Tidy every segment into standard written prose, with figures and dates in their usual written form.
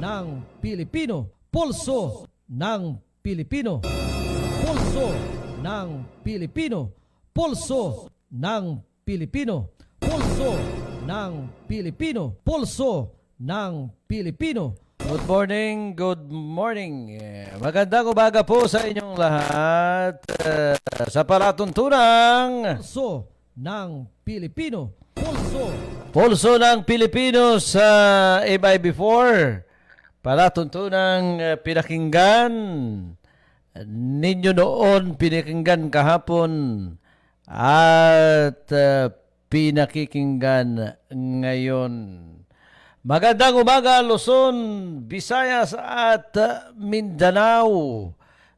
ng Pilipino. Pulso ng Pilipino. Pulso ng Pilipino. Pulso ng Pilipino. Pulso ng Pilipino. Pulso ng Pilipino. Good morning, good morning. Magandang umaga po sa inyong lahat. Sa palatuntunang Pulso ng Pilipino. Pulso ng Pilipino sa MIB4. Palatuntunang pinakinggan ninyo noon, pinakinggan kahapon, at pinakikinggan ngayon. Magandang umaga, Luzon, Visayas at Mindanao.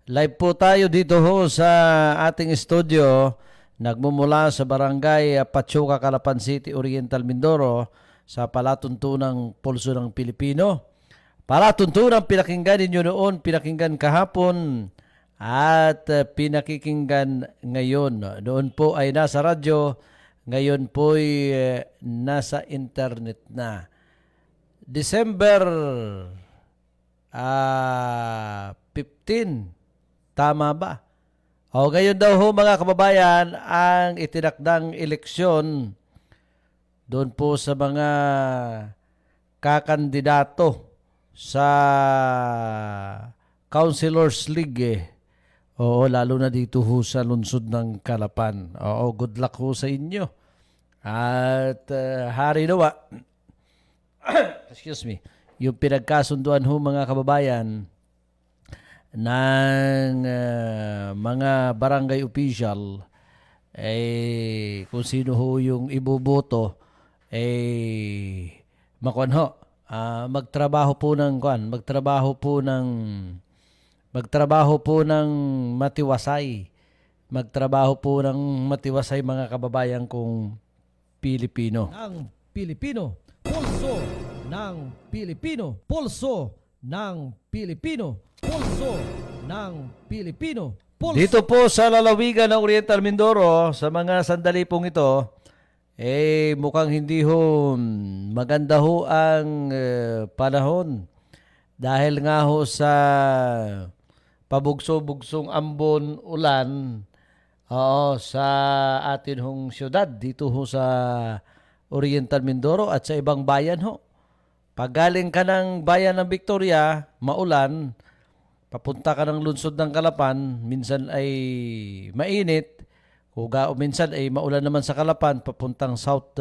Live po tayo dito ho sa ating studio. Nagmumula sa Barangay Pachuca, Calapan City, Oriental Mindoro sa palatuntunang Pulso ng Pilipino. Palatuntunang pinakinggan ninyo noon, pinakinggan kahapon at pinakikinggan ngayon. Noon po ay nasa radyo, ngayon po ay nasa internet na. December 15, tama ba? O ngayon daw ho mga kababayan ang itinakdang eleksyon doon po sa mga kakandidato sa Councilors League. Oo, lalo na dito ho sa lungsod ng Calapan. Oo, good luck ho sa inyo. At hari nawa, excuse me, yung pinagkasunduan ho mga kababayan ng mga barangay official, kung sino ho yung iboboto, makuan ho, magtrabaho po ng matiwasay. Magtrabaho po ng matiwasay mga kababayan kong Pilipino. Ng Pilipino. Pulso ng Pilipino. Pulso ng Pilipino. Pulso ng Pilipino. Pulso. Dito po sa lalawigan ng Oriental Mindoro, sa mga sandali pong ito, mukhang hindi ho maganda ho ang panahon. Dahil nga ho sa pabugso-bugsong ambon ulan sa atin hong syudad, dito ho sa Oriental Mindoro at sa ibang bayan ho. Pag galing ka ng bayan ng Victoria, maulan, papunta ka ng lungsod ng Calapan, minsan ay mainit. Minsan ay maulan naman sa Calapan, papuntang South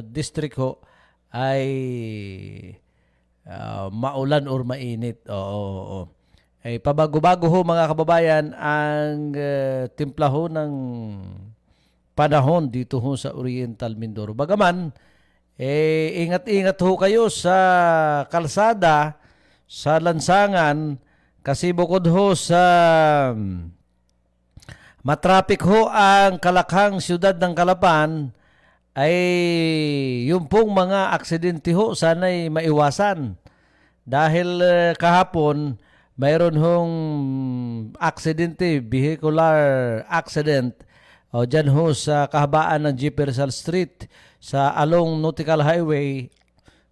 District ho, ay maulan or mainit. Oo. Pabago-bago ho mga kababayan ang timpla ho ng panahon dito ho sa Oriental Mindoro. Bagaman, ingat-ingat ho kayo sa kalsada, sa lansangan, kasi bukod ho sa matraffic ho ang kalakhang siyudad ng Calapan, ay yung pong mga aksidente ho sana'y maiwasan. Dahil kahapon, mayroon hong aksidente, vehicular accident, dyan ho sa kahabaan ng Jefferson Street sa along Nautical Highway.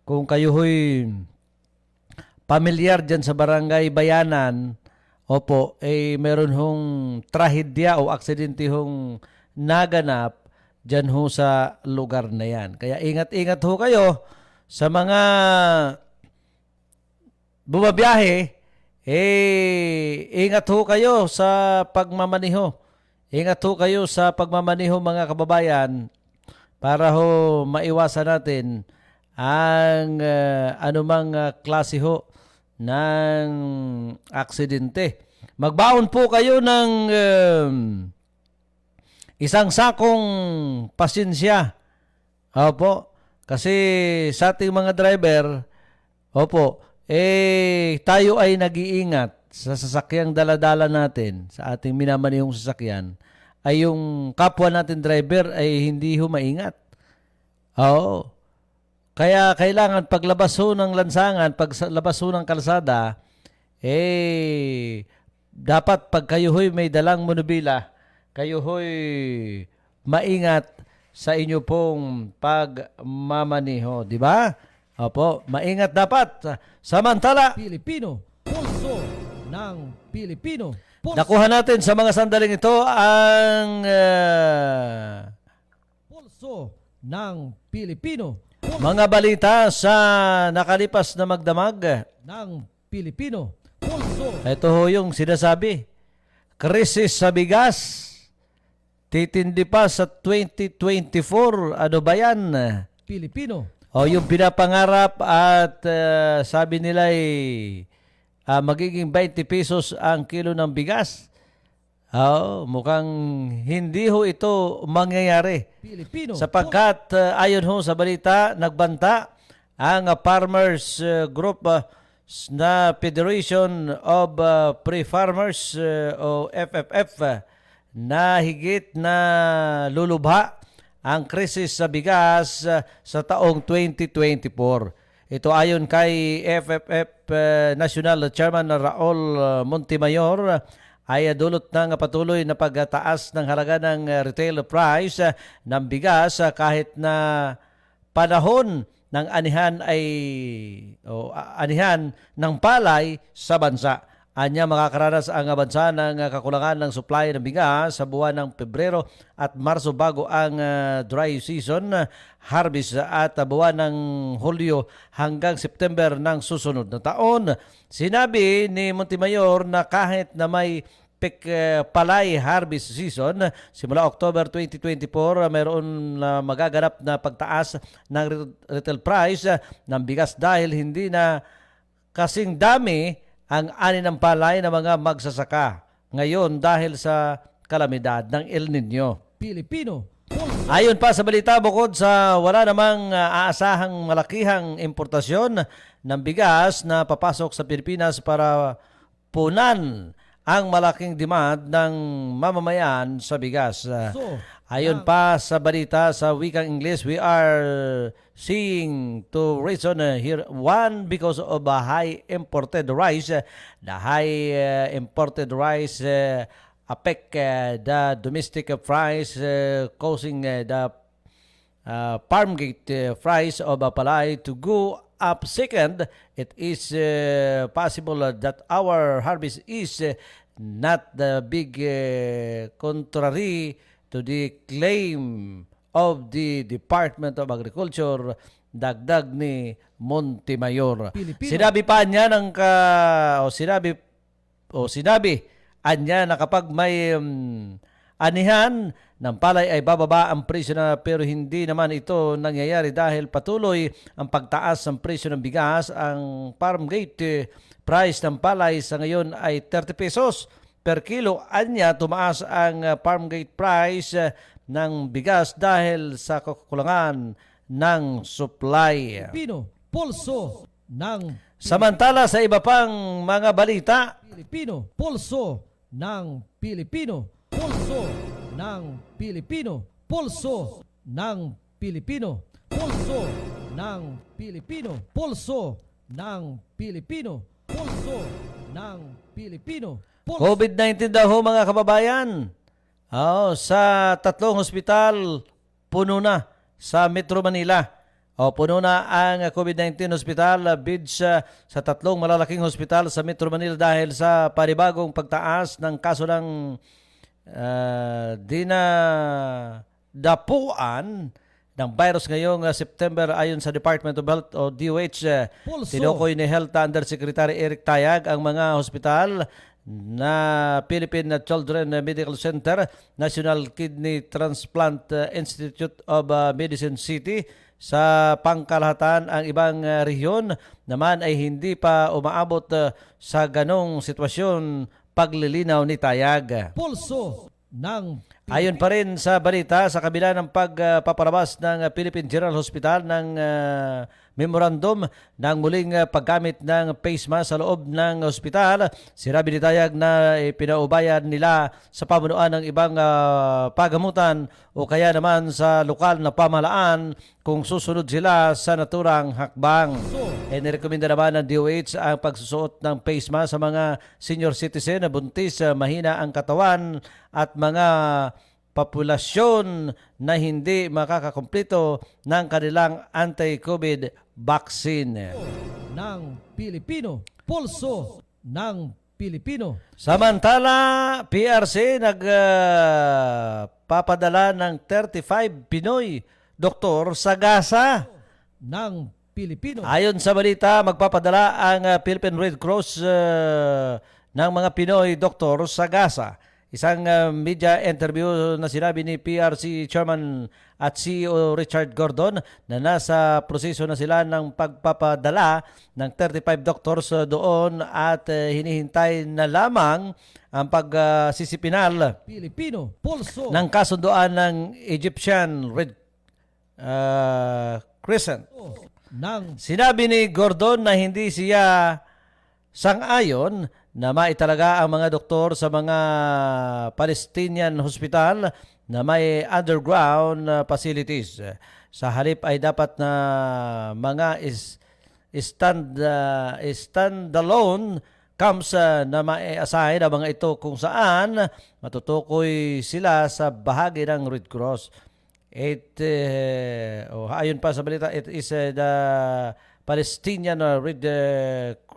Kung kayo ho'y pamilyar dyan sa Barangay Bayanan, opo, meron hong trahedya o aksidente hong naganap dyan ho sa lugar na yan. Kaya ingat-ingat ho kayo sa mga bumabiyahe. Ingat ho kayo sa pagmamaniho. Ingat ho kayo sa pagmamaniho mga kababayan para ho maiwasan natin ang anumang klase ho ng aksidente. Magbaon po kayo ng isang sakong pasensya. Opo. Kasi sa ating mga driver, opo, tayo ay nag-iingat sa sasakyang daladala natin, sa ating minamanihong sasakyan, ay yung kapwa natin driver ay hindi ho maingat. Oo. Kaya kailangan paglabas ho ng lansangan, paglabas ho ng kalsada, dapat pag kayo ho'y may dalang monobila, kayo ho'y maingat sa inyo pong pagmamaniho, di ba? Opo, maingat dapat. Samantala, Pilipino. Pulso ng Pilipino. Pulso, nakuha natin sa mga sandaling ito ang pulso ng Pilipino. Pulso mga balita sa nakalipas na magdamag. ng Pilipino. Pulso Ito ho yung sinasabi. Krisis sa bigas. Titindi pa sa 2024. Ano ba yan? Pilipino. O yung pinapangarap at sabi nila magiging 20 pesos ang kilo ng bigas. Mukhang hindi ho ito mangyayari. Pilipino. Sapagkat ayon ho sa balita, nagbanta ang Farmers Group na Federation of Pre-Farmers o FFF na higit na lulubha ang krisis sa bigas sa taong 2024. Ito ayon kay FFF National Chairman Raul Montemayor ay dulot ng patuloy na pagtaas ng halaga ng retail price ng bigas kahit na panahon ng anihan ng palay sa bansa. Anya makakaranas ang bansa ng kakulangan ng supply ng bigas sa buwan ng Pebrero at Marso bago ang dry season, harvest at buwan ng Hulyo hanggang September ng susunod na taon. Sinabi ni Montemayor na kahit na may palay harvest season simula October 2024, mayroon magaganap na pagtaas ng retail price ng bigas dahil hindi na kasing dami ang ani ng palay ng mga magsasaka ngayon dahil sa kalamidad ng El Nino. Pilipino. Pulso Ayon pa sa balita, bukod sa wala namang aasahang malakihang importasyon ng bigas na papasok sa Pilipinas para punan ang malaking demand ng mamamayan sa bigas. Ayon pa sa balita sa wikang English, we are seeing two reasons here. One, because of high imported rice. The high imported rice affect the domestic price, causing the farm gate price of palay to go up. Second, it is possible that our harvest is not the big contrary to the claim of the Department of Agriculture, dagdag ni Montemayor. Pilipino. Sinabi pa niya sinabi anya na kapag may anihan ng palay ay bababa ang presyo na, pero hindi naman ito nangyayari dahil patuloy ang pagtaas ng presyo ng bigas. Ang farm gate price ng palay sa ngayon ay 30 pesos per kilo. Anya tumaas ang farm gate price ng bigas dahil sa kakulangan ng supply. Pilipino. Pulso ng Samantala sa iba pang mga balita, Pilipino. Pulso ng Pilipino. Pulso ng Pilipino. Pulso ng Pilipino. Pulso ng Pilipino. Pulso ng Pilipino. Pulso ng Pilipino. COVID-19 daw ho mga kababayan. Sa 3 hospital, puno na sa Metro Manila. Puno na ang COVID-19 hospital, bids sa 3 malalaking hospital sa Metro Manila dahil sa panibagong pagtaas ng kaso ng dinadapuan ng virus ngayong September. Ayon sa Department of Health o DOH, tinukoy ni Health Undersecretary Eric Tayag ang mga hospital na Philippine Children Medical Center, National Kidney Transplant Institute of Medicine City. Sa pangkalahatan, ang ibang rehiyon naman ay hindi pa umaabot sa ganong sitwasyon, paglilinaw ni Tayag. Pulso ng Ayon pa rin sa balita, sa kabila ng pagpapalabas ng Philippine General Hospital ng memorandum ng muling paggamit ng face mask sa loob ng ospital, sinabi ni Tayag na pinaubayan nila sa pamunuan ng ibang pagamutan o kaya naman sa lokal na pamahalaan kung susunod sila sa naturang hakbang. Nirekomenda naman ng DOH ang pagsusuot ng face mask sa mga senior citizen na buntis, mahina ang katawan at mga populasyon na hindi makakakumpleto ng kanilang anti-COVID vaccine. ng Pilipino, pulso ng Pilipino. Samantala, PRC nagpapadala ng 35 Pinoy doktor sa Gaza. Ng Pilipino. Ayon sa balita, magpapadala ang Philippine Red Cross ng mga Pinoy doktor sa Gaza. Isang media interview na sinabi ni PRC Chairman at CEO Richard Gordon na nasa proseso na sila ng pagpapadala ng 35 doctors doon at hinihintay na lamang ang pagsisipinal Pilipino, pulso ng kasunduan ng Egyptian Red Crescent. ng Sinabi ni Gordon na hindi siya sang-ayon na maitalaga ang mga doktor sa mga Palestinian hospital na may underground facilities. Sa halip ay dapat na mga standalone camps na mai-assign ang mga ito kung saan matutukoy sila sa bahagi ng Red Cross. Ayon pa sa balita, it is the Palestinian Red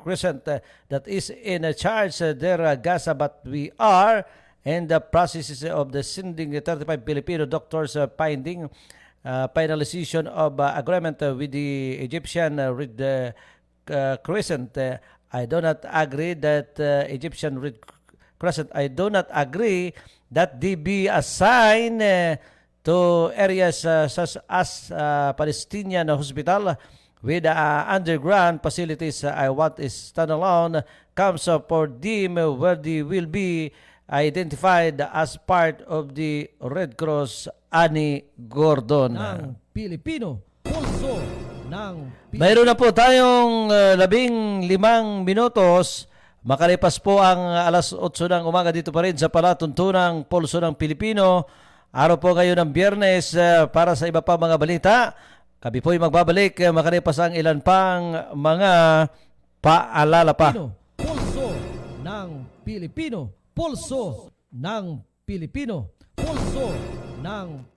Crescent that is in charge there Gaza, but we are in the process of the sending 35 Filipino doctors pending finalization of agreement with the Egyptian Red Crescent. I do not agree that Egyptian Red Crescent, I do not agree that they be assigned to areas such as Palestinian hospital with underground facilities. I want a standalone camps for them where they will be identified as part of the Red Cross, ani Gordon. ng Pilipino, pulso ng Pilipino. Mayroon na po tayong 15 minutos. Makalipas po ang alas 8 ng umaga dito pa rin sa palatuntunang Pulso ng Pilipino. Araw po ngayon ng Biyernes para sa iba pa mga balita. Kami po'y magbabalik makalipas ang ilan pang mga paalala pa. Pulso ng Pilipino, pulso ng Pilipino, pulso ng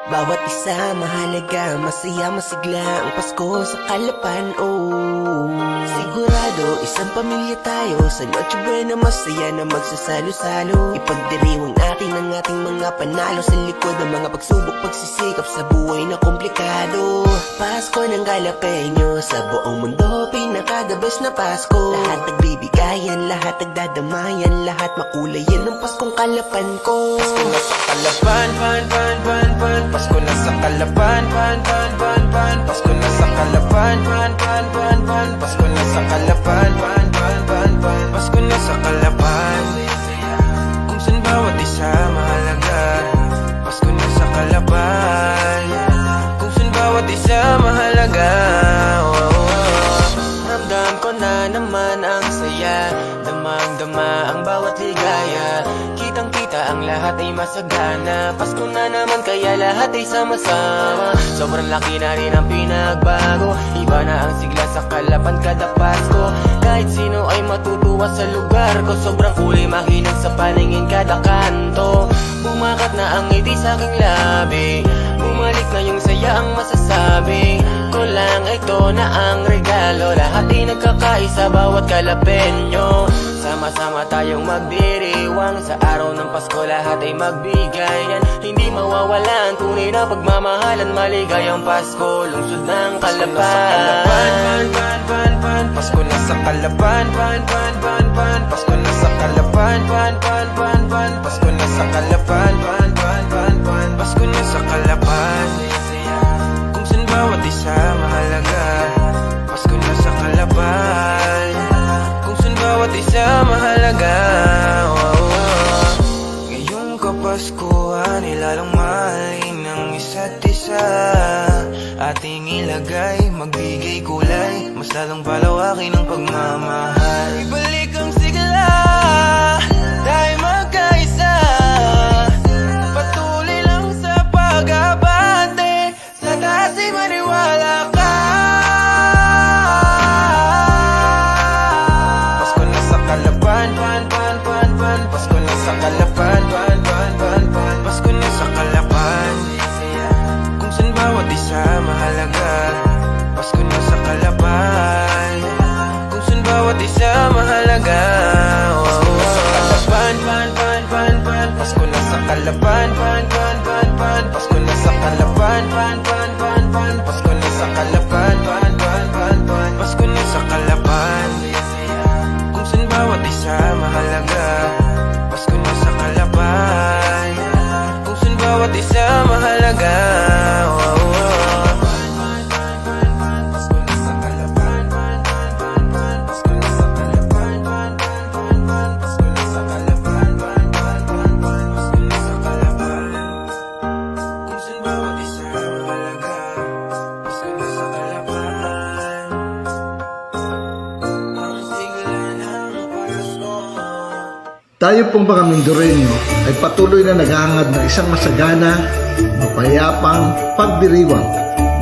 Bawat isa mahalaga, masaya, masigla ang Pasko sa Kalapan, oh. Sigurado, isang pamilya tayo, sa Noche Buena masaya na magsasalo-salo. Ipagdiriwang natin ang ating mga panalo sa likod ng mga pagsubok, pagsisikap sa buhay na komplikado. Pasko ng Galapeño, sa buong mundo pinaka-the best na Pasko. Lahat nagbibigayan, lahat nagdadamayan, lahat makulayan ng Paskong Kalapan ko. Pasko na sa Kalapan, Pasko na sa Kalapan, Pasko na sa Kalapan, Pasko na sa Kalapan, Pasko na sa Kalapan. Kung saan bawat isa mahalaga, Pasko na sa Kalapan. Kung saan bawat isa mahalaga, ramdam ko na naman ang saya, damang-dama ang bawat ligaya. Kitang-kita ang lahat ay masagana, Pasko na naman kaya lahat ay sama-sama. Sobrang laki na rin ang pinagbago, iba na ang sigla sa Kalapan kada Pasko. Kahit sino ay matutuwa sa lugar ko, sobrang kulay mahinang sa paningin kada kanto. Bumakat na ang ngiti sa aking labi, bumalik na yung saya ang masasabi ko lang, ito na ang regalo. Lahat ay nagkakaisa, bawat Kalapeño. Sama-sama tayong magdiriwang, sa araw ng Pasko lahat ay magbigayan. Hindi mawawala ang tunay na pagmamahalan, maligayang Pasko, lungsod ng Kalapan. Pasko na sa Kalapan, Pasko na sa Kalapan, Pasko na sa Kalapan, Pasko na sa Kalapan. Kung saan bawat isa mahalaga, Pasko na sa Kalapan. Kung saan bawat isa mahalaga, ngayong Kapaskuhan ilalong mahalin ng isa't isa. Ating ilagay, magbigay kulay, mas lalong palawakin ang pagmamahal. Ibalik ang sigla, tayo magkaisa, patuloy lang sa pag-abante, sa taas ay maniwala ka. sa Kalapan, Pasko na sa Kalapan, Pasko na sa Kalapan, Pasko na sa Kalapan. Kung saan bawat isa mahalaga, Pasko na sa Kalapan. Kung saan bawat isa mahalaga, oh, oh. Pasko na sa Kalapan, Pasko na sa Kalapan, Pasko na sa Kalapan, Pasko na sa Kalapan. Kung saan bawat isa mahalaga, Pasko na sa Kalapan. Ang sigla ng Pasko. Tayo pong mga Mindoreño ay patuloy na naghahangad ng isang masagana, mapayapang pagdiriwang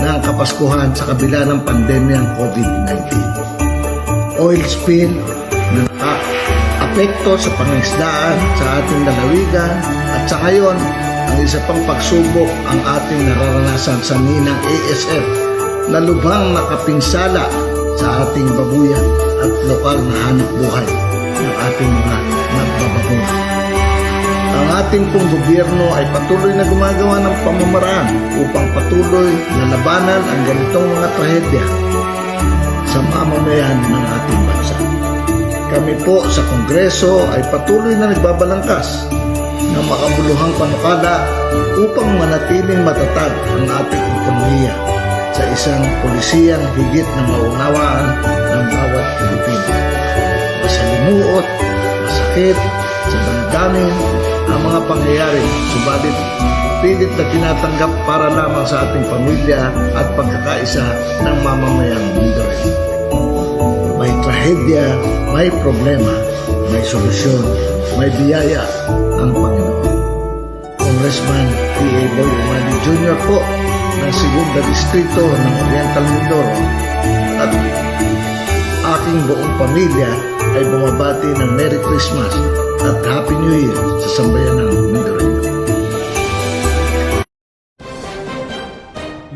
ng Kapaskuhan sa kabila ng pandemyang COVID-19. Oil spill na apekto sa pangisdaan sa ating lalawigan at sa ngayon, ang isa pang pagsubok ang ating nararanasan sa minang ASF na lubhang nakapinsala sa ating babuyan at lokal na hanap buhay ng ating mga magbabago. Ang ating pong gobyerno ay patuloy na gumagawa ng pamamaraan upang patuloy na labanan ang ganitong mga trahedya sa mamamayan ng ating bansa. Kami po sa Kongreso ay patuloy na nagbabalangkas ng makabuluhang panukala upang manatiling matatag ang ating ekonomiya sa isang polisiyang higit na maunawaan ng bawat Pilipino. Masalimuot, masakit, sa damdamin ang mga pangyayari, subalit pilit na tinatanggap para lamang sa ating pamilya at pagkakaisa ng mamamayang Mindanao. May trahedya, may problema, may solusyon, may biyaya ang Panginoon. Congressman P.A. Boy Umali Jr. po ng Segunda Distrito ng Oriental Mindoro at aking buong pamilya ay bumabati ng Merry Christmas at Happy New Year sa sambayan ng Mindanao.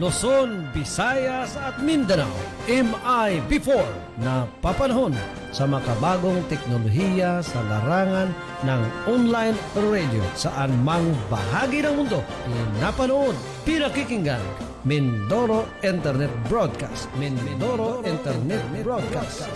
Luzon, Visayas at Mindanao, MI-Before na papanahon sa makabagong teknolohiya sa larangan ng online radio saan mang bahagi ng mundo pinapanood, pinakikinggan. Mindoro Internet Broadcast. Mindoro Internet Broadcast.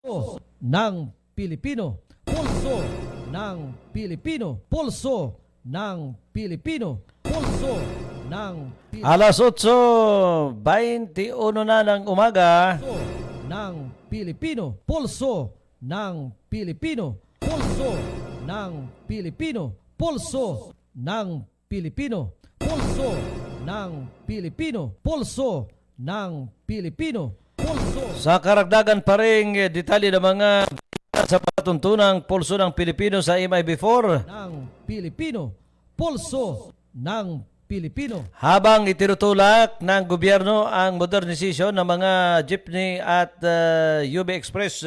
Pulso ng Pilipino. Pulso ng Pilipino. Pulso ng Pilipino. Pulso ng Pilipino. Alas 8:21 na ng umaga. Pulso ng Pilipino. Pulso ng Pilipino. Pulso ng Pilipino. Pulso ng Pilipino. Pulso ng Pilipino. Pulso ng Pilipino. Pulso. Sa karagdagan pa rin detalye ng mga sa patuntunang pulso ng Pilipino sa MI-Before. Ng Pilipino. Pulso ng Pilipino. Habang itinutulak ng gobyerno ang modernisasyon ng mga jeepney at UB Express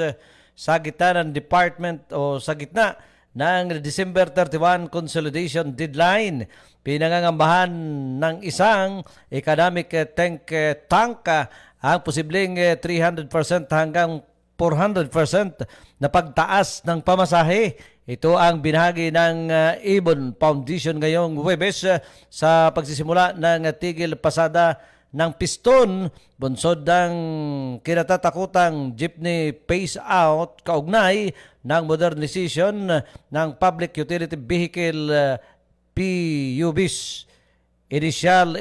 sa gitna ng department o sa gitna ng December 31 consolidation deadline, pinangangambahan ng isang economic tank ang posibleng 300% hanggang 400% na pagtaas ng pamasahe. Ito ang binahagi ng Ibon Foundation ngayong Huwebes sa pagsisimula ng tigil pasada ng piston, bunsod ng kinatatakutang jeepney phase-out kaugnay ng modernization ng Public Utility Vehicle PUVs. Initial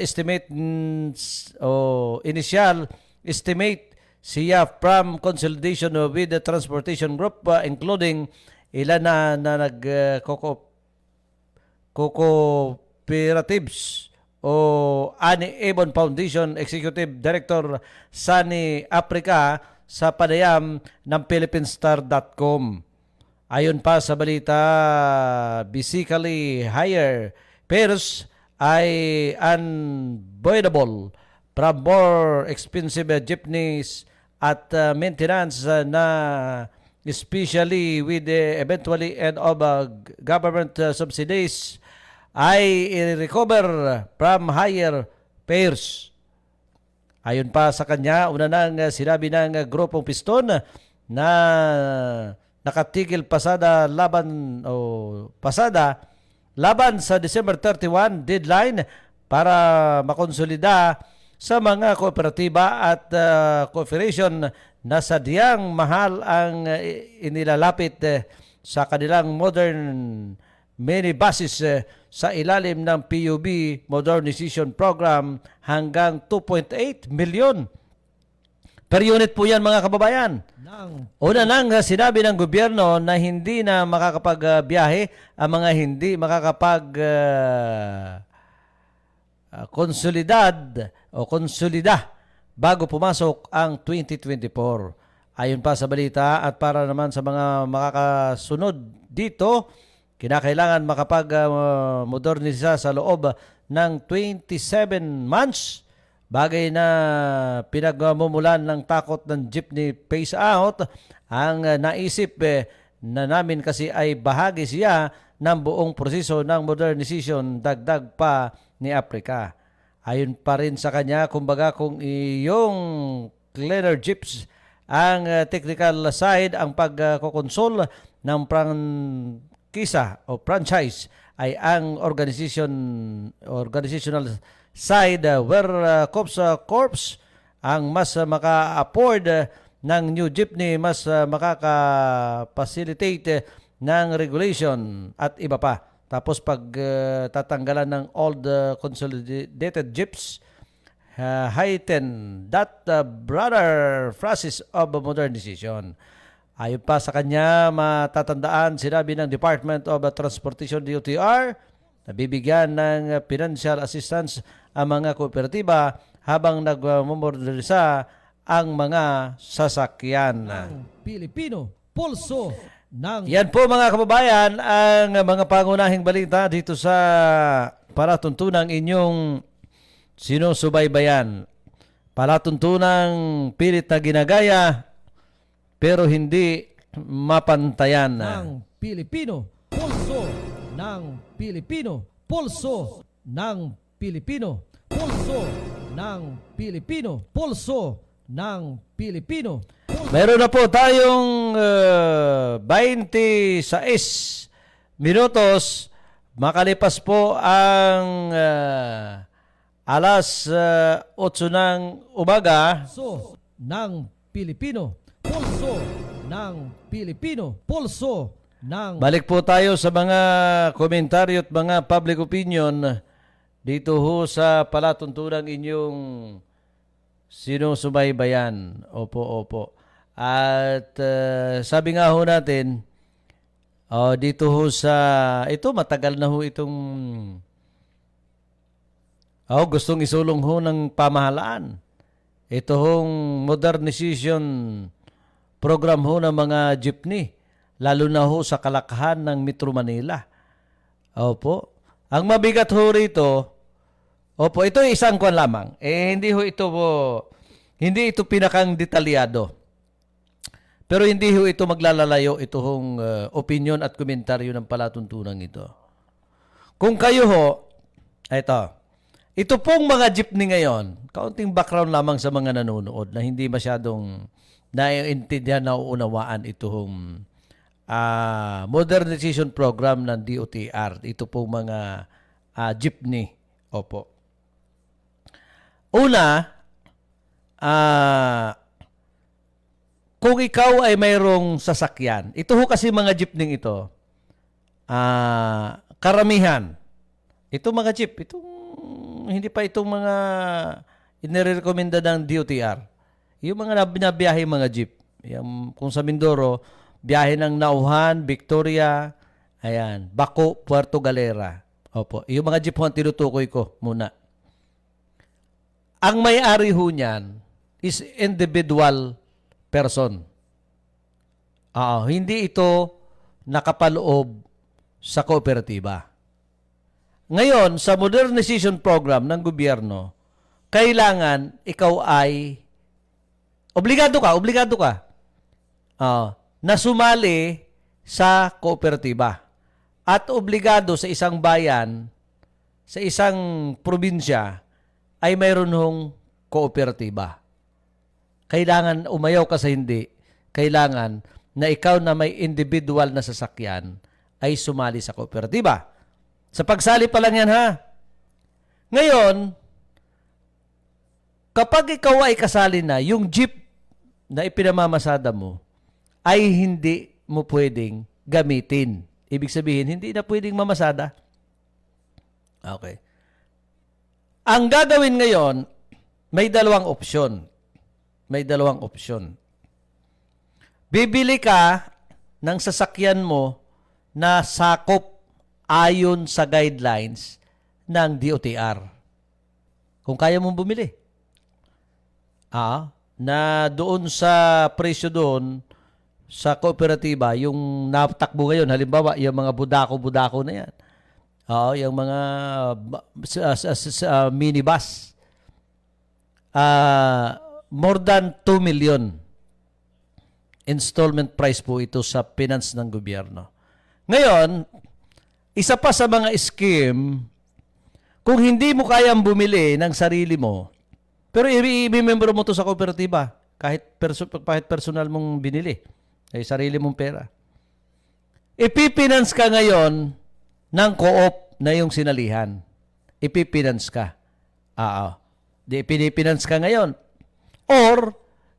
estimate siya from consolidation with the transportation group including ilan na cooperatives o Ani Ebon Foundation Executive Director Sunny Africa sa panayam ng PhilippineStar.com. Ayon pa sa balita, basically higher fares ay unavoidable from more expensive jeepneys at maintenance na especially with the eventually end of government subsidies ay i-recover from higher fares. Ayon pa sa kanya, una nang sinabi ng grupong piston na nakatigil pasada laban sa December 31 deadline para makonsolida sa mga kooperatiba at cooperation na sadyang mahal ang inilalapit sa kanilang modern minibuses sa ilalim ng PUB Modernization Program hanggang 2.8 million per unit po yan, mga kababayan. Una nang sinabi ng gobyerno na hindi na makakapagbiyahe ang mga hindi konsolida bago pumasok ang 2024. Ayon pa sa balita at para naman sa mga makakasunod dito, kinakailangan makapag-modernisa sa loob ng 27 months. Bagay na pinagmumulan ng takot ng jeepney phase out. Ang naisip na namin kasi ay bahagi siya ng buong proseso ng modernization, dagdag pa ni Africa. Ayon pa rin sa kanya, kumbaga kung iyong cleaner jeeps ang technical side, ang pagkokonsol ng prangkisa o franchise ay ang organizational side where Corps ang mas maka-afford ng new jeepney, mas makaka-facilitate ng regulation at iba pa. Tapos pag tatanggalan ng old consolidated jeeps, heighten that broader process of modernization. Ayon pa sa kanya, matatandaan, sinabi ng Department of Transportation DOTR, nabibigyan ng financial assistance ang mga kooperatiba habang nagmumodernisa ang mga sasakyan. Pilipino, pulso ng... Yan po, mga kababayan, ang mga pangunahing balita dito sa palatuntunang inyong sinusubaybayan. Palatuntunang pilit na ginagaya pero hindi mapantayan. Ng Pilipino, pulso ng Pilipino, pulso ng Pilipino, pulso ng Pilipino, pulso ng Pilipino. Meron na po tayong 26 minutos. Makalipas po ang alas 8 ng umaga. Pulso ng Pilipino, pulso ng Pilipino, pulso ng... Balik po tayo sa mga komentaryo at mga public opinion dito ho sa palatuntunang inyong sinusubaybayan. Opo, opo. At sabi nga ho natin, dito ho sa... Ito, matagal na ho itong... gustong isulong ho ng pamahalaan. Ito hong modernization program ho ng mga jeepney. Lalo na ho sa kalakahan ng Metro Manila. Opo. Ang mabigat ho rito, opo, ito ay isang kwan lamang. Hindi ito pinakang detalyado. Pero hindi ho ito maglalalayo ito hong opinion at komentaryo ng palatuntunan ito. Kung kayo ho, ito pong mga jeepney ngayon, kaunting background lamang sa mga nanonood na hindi masyadong naiintindihan na uunawaan ito hong modernization program ng DOTR. Ito pong mga jeepney. Opo. Una, kung ikaw ay mayroong sasakyan, ito ho kasi mga jeepney ito, karamihan, ito mga jeep, hindi pa itong mga inirekomenda ng DOTR. Yung mga binabiyahe mga jeep, kung sa Mindoro, biyahe ng Nauhan, Victoria, Baco, Puerto Galera. Opo, yung mga jeep ho ang tinutukoy ko muna. Ang may-ari ho niyan is individual person. Hindi ito nakapaloob sa kooperatiba. Ngayon, sa modernization program ng gobyerno, kailangan ikaw ay obligado ka na sumali sa kooperatiba. At obligado sa isang bayan, sa isang probinsya, ay mayroon hong kooperatiba. Kailangan umayaw ka sa hindi. Kailangan na ikaw na may individual na sasakyan ay sumali sa kooperatiba. Sa pagsali pa lang yan ha. Ngayon, kapag ikaw ay kasali na, yung jeep na ipinamamasada mo ay hindi mo pwedeng gamitin. Ibig sabihin, hindi na pwedeng mamasada. Okay. Ang gagawin ngayon, may dalawang opsyon. May dalawang opsyon. Bibili ka ng sasakyan mo na sakop ayon sa guidelines ng DOTR. Kung kaya mong bumili. Na doon sa presyo doon, sa kooperatiba, yung natakbo ngayon, halimbawa, yung mga budako-budako na yan. Yung mga minibus. More than 2 million installment price po ito sa finance ng gobyerno. Ngayon, isa pa sa mga scheme, kung hindi mo kayang bumili ng sarili mo, pero i-member mo to sa kooperatiba, kahit personal mong binili, ay sarili mong pera. Ipipinance ka ngayon ng co-op na yung sinalihan. Ipipinance ka. Pinipinance ka ngayon. Or,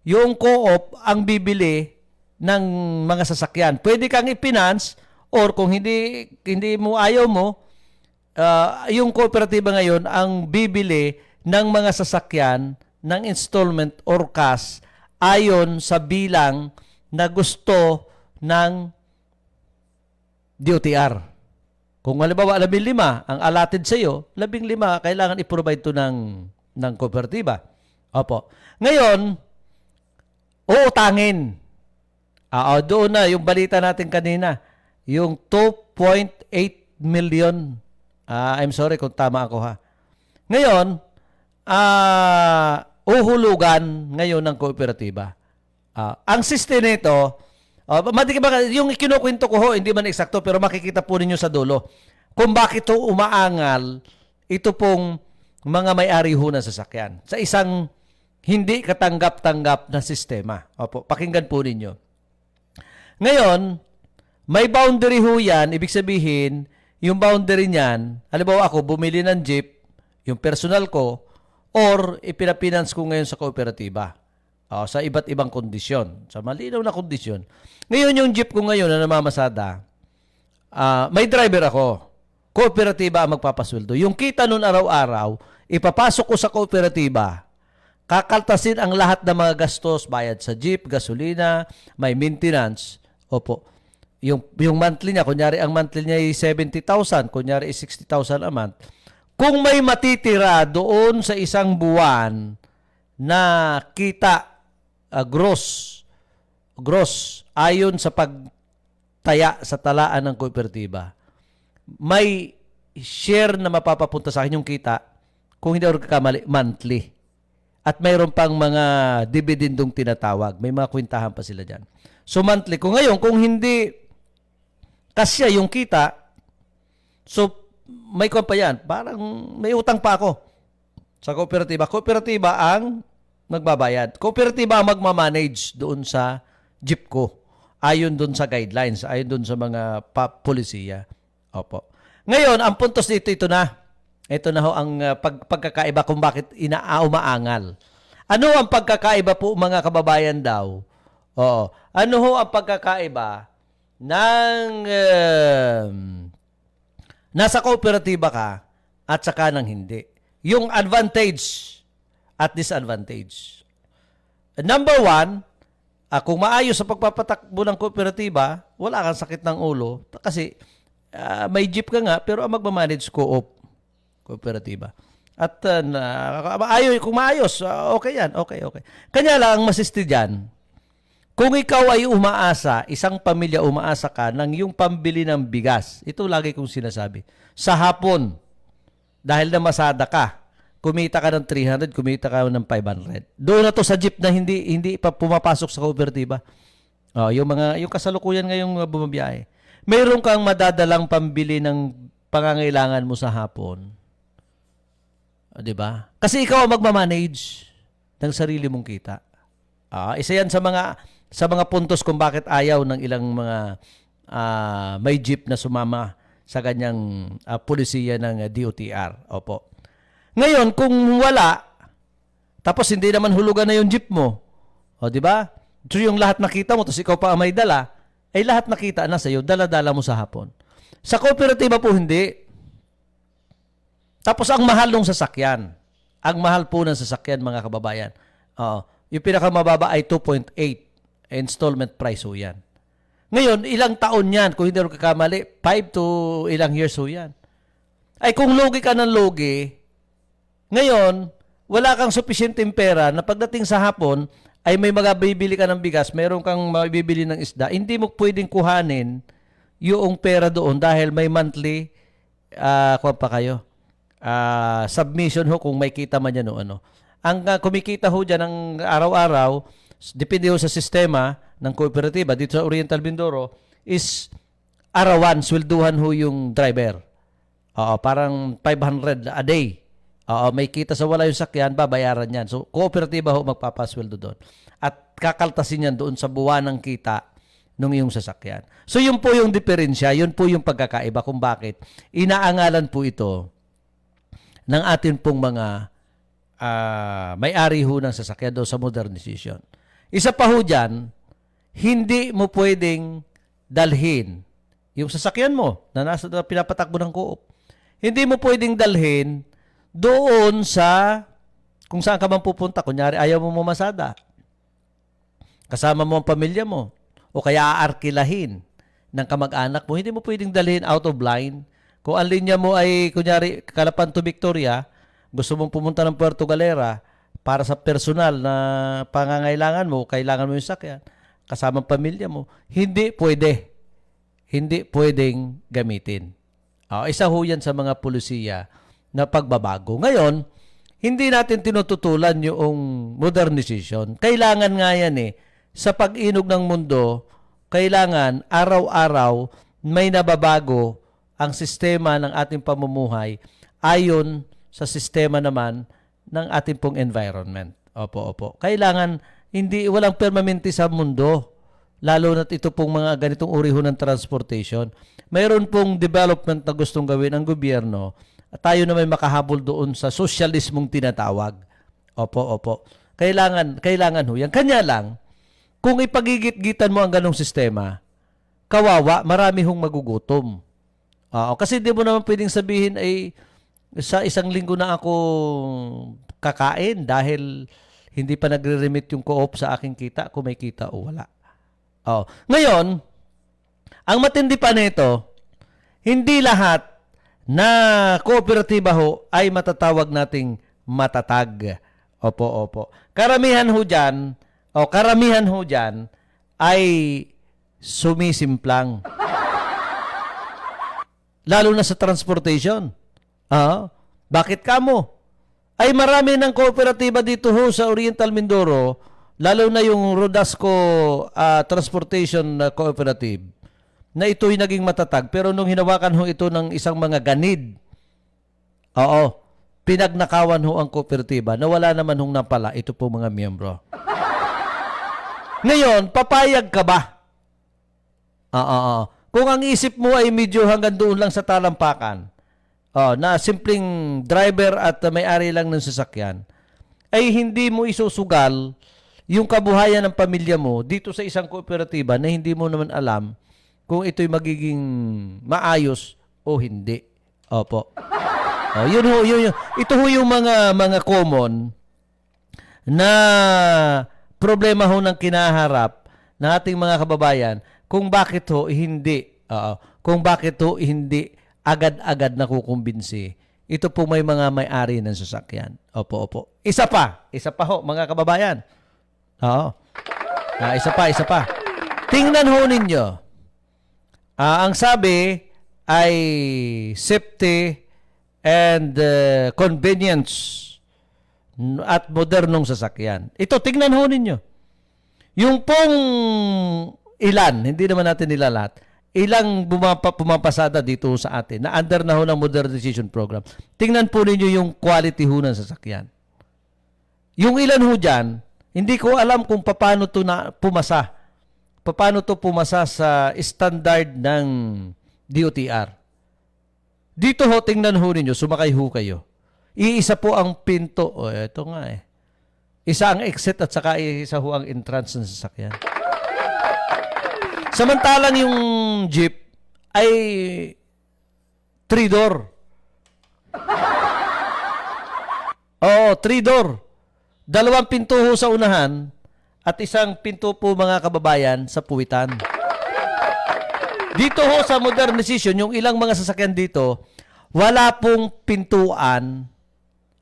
yung co-op ang bibili ng mga sasakyan. Pwede kang ipinance or kung hindi mo ayaw mo, yung kooperatiba ngayon ang bibili ng mga sasakyan ng installment or cash ayon sa bilang na gusto ng DOTR. Kung halimbawa 15 ang allotted sa iyo, 15 kailangan i-provide to ng kooperatiba. Opo. Ngayon, uutangin. Doon na yung balita natin kanina, yung 2.8 million. I'm sorry kung tama ako ha. Ngayon, uhulugan ngayon ng kooperatiba. Ang system nito, yung kinukwento ko ho, hindi man eksakto, pero makikita po ninyo sa dulo kung bakit ito umaangal ito pong mga may-ari ho ng sasakyan sa isang hindi katanggap-tanggap na sistema. Opo, pakinggan po ninyo. Ngayon, may boundary ho yan, ibig sabihin, yung boundary niyan, halimbawa ako, bumili ng jeep, yung personal ko, or ipinapinance ko ngayon sa kooperatiba. Sa iba't ibang kondisyon. Sa malinaw na kondisyon. Ngayon yung jeep ko ngayon na namamasada, may driver ako. Kooperatiba ang magpapasweldo. Yung kita nun araw-araw, ipapasok ko sa kooperatiba, kakaltasin ang lahat ng mga gastos, bayad sa jeep, gasolina, may maintenance. Opo. Yung monthly niya, kunyari ang monthly niya ay 70,000, kunyari ay 60,000 a month. Kung may matitira doon sa isang buwan na kita, gross ayon sa pagtaya sa talaan ng kooperatiba, may share na mapapapunta sa akin yung kita, kung hindi ako kakamali, monthly. At mayroon pang mga dividendong tinatawag. May mga kwintahan pa sila dyan. So monthly. Kung ngayon, kung hindi kasya yung kita, so may kwan pa yan. Parang may utang pa ako sa kooperatiba. Kooperatiba ang magbabayad. Kooperatiba ang magmamanage doon sa jeep ko. Ayon doon sa guidelines. Ayon doon sa mga polisiya. Opo. Ngayon, ang puntos dito, ito na. Ito na ho ang pagkakaiba kung bakit umaangal. Ano ang pagkakaiba po mga kababayan daw? Oo. Ano ho ang pagkakaiba ng nasa kooperatiba ka at saka ng hindi? Yung advantage at disadvantage. Number one, kung maayos sa pagpapatakbo ng kooperatiba, wala kang sakit ng ulo kasi may jeep ka nga pero ang magmamanage co-op, kooperatiba. At kung maayos, okay yan, okay. Kanya lang ang masisti dyan, kung ikaw ay umaasa, isang pamilya umaasa ka ng yung pambili ng bigas, ito lagi kong sinasabi, sa hapon, dahil namasada ka, kumita ka ng 300, kumita ka ng 500. Doon na to sa jeep na hindi pa pumapasok sa kooperatiba. Yung kasalukuyan ngayong bumabiyahe. Mayroon kang madadalang pambili ng pangangailangan mo sa hapon. 'Di ba? Kasi ikaw ang magmamanage ng sarili mong kita. Isa yan sa mga sa mga puntos kung bakit ayaw ng ilang mga may jeep na sumama sa ganyang pulisiya ng DOTR. Opo. Ngayon, kung wala, tapos hindi naman hulugan na yung jeep mo, o di ba? So yung lahat nakita mo, tapos ikaw pa ang may dala, ay lahat nakita na sa'yo, dala-dala mo sa hapon. Sa kooperatiba po hindi. Tapos ang mahal ng sasakyan. Ang mahal po ng sasakyan, mga kababayan. Yung pinakamababa ay 2.8 installment price ho yan. Ngayon, ilang taon yan? Kung hindi rin kakamali, 5 to ilang years ho yan. Ay kung logi ka ng logi, ngayon, wala kang sufficienteng pera na pagdating sa hapon, ay may magabibili ka ng bigas, mayroon kang mabibili ng isda, hindi mo pwedeng kuhanin yung pera doon dahil may monthly, submission ho kung may kita man yan o ano. Ang kumikita ho dyan ng araw-araw, depende ho sa sistema ng kooperatiba dito sa Oriental Mindoro, is arawan, swelduhan ho yung driver. Parang 500 a day. May kita sa wala yung sakyan, babayaran yan. So, kooperatiba ho magpapasweldo doon. At kakaltasin yan doon sa buwan ng kita ng iyong sasakyan. So, yun po yung diferensya, yun po yung pagkakaiba kung bakit inaangalan po ito ng atin pong mga may-ari ho ng sasakyan doon sa modernization. Isa pa ho dyan, hindi mo pwedeng dalhin yung sasakyan mo na nasa pinapatakbo ng co-op. Hindi mo pwedeng dalhin doon sa kung saan ka man pupunta. Kunyari, ayaw mo mamasada. Kasama mo ang pamilya mo. O kaya aarkilahin ng kamag-anak mo. Hindi mo pwedeng dalhin out of line. Kung ang linya mo ay, kunyari, Calapan to Victoria, gusto mong pumunta ng Puerto Galera para sa personal na pangangailangan mo, kailangan mo yung sakyan, kasama ang pamilya mo, hindi pwede. Hindi pwedeng gamitin. Isa ho yan sa mga pulisiya na pagbabago. Ngayon, hindi natin tinututulan yung modernization. Kailangan nga yan sa pag-inog ng mundo, kailangan araw-araw may nababago ang sistema ng ating pamumuhay ayon sa sistema naman ng ating pong environment. Opo. Kailangan walang permanente sa mundo. Lalo na't ito pong mga ganitong uri ho ng transportation. Mayroon pong development na gustong gawin ang gobyerno at tayo na may makahabol doon sa sosyalismong tinatawag. Opo. Kailangan ho yan. Kanya lang, kung ipagigit-gitan mo ang ganong sistema, kawawa, marami hong magugutom. Kasi di mo naman pwedeng sabihin ay sa isang linggo na ako kakain dahil hindi pa nagre-remit yung co-op sa aking kita kung may kita o wala. Ngayon, ang matindi pa nito, hindi lahat na kooperatiba ho ay matatawag nating matatag. Opo. Karamihan ho dyan ay sumisimplang. Lalo na sa transportation. Bakit kamo? Ay marami ng kooperatiba dito ho sa Oriental Mindoro, lalo na yung Rodasco Transportation Cooperative, na ito'y naging matatag. Pero nung hinawakan ho ito ng isang mga ganid, pinagnakawan ho ang kooperatiba na wala naman hong napala ito po mga miyembro. Ngayon, papayag ka ba? Kung ang isip mo ay medyo hanggang doon lang sa talampakan, na simpleng driver at may-ari lang ng sasakyan, ay hindi mo isusugal yung kabuhayan ng pamilya mo dito sa isang kooperatiba na hindi mo naman alam kung ito'y magiging maayos o hindi. Opo. Yun. Ito ho yung mga common na problema ho ng kinaharap ng ating mga kababayan kung bakit ho hindi agad-agad nakukumbinsi. Ito po may mga may-ari ng sasakyan. Opo. Isa pa ho mga kababayan. Isa pa. Tingnan ho ninyo. Ang sabi ay safety and convenience at modernong sasakyan. Ito, tingnan ho ninyo. Yung pong ilan, hindi naman natin nila lahat, ilang pumapasada dito sa atin na under na ho ng modernization program. Tingnan po ninyo yung quality ho ng sasakyan. Yung ilan ho dyan, hindi ko alam kung paano ito na pumasa paano to pumasa sa standard ng DOTR. Dito ho, tingnan ho ninyo, sumakay ho kayo. Iisa po ang pinto. O, ito nga eh. Isa ang exit at saka isa ho ang entrance ng sasakyan. Samantalang yung jeep ay 3-door. Oo, 3-door. 2 pinto ho sa unahan at isang pinto po mga kababayan sa puwitan. Dito ho sa modernization, yung ilang mga sasakyan dito, wala pong pintuan.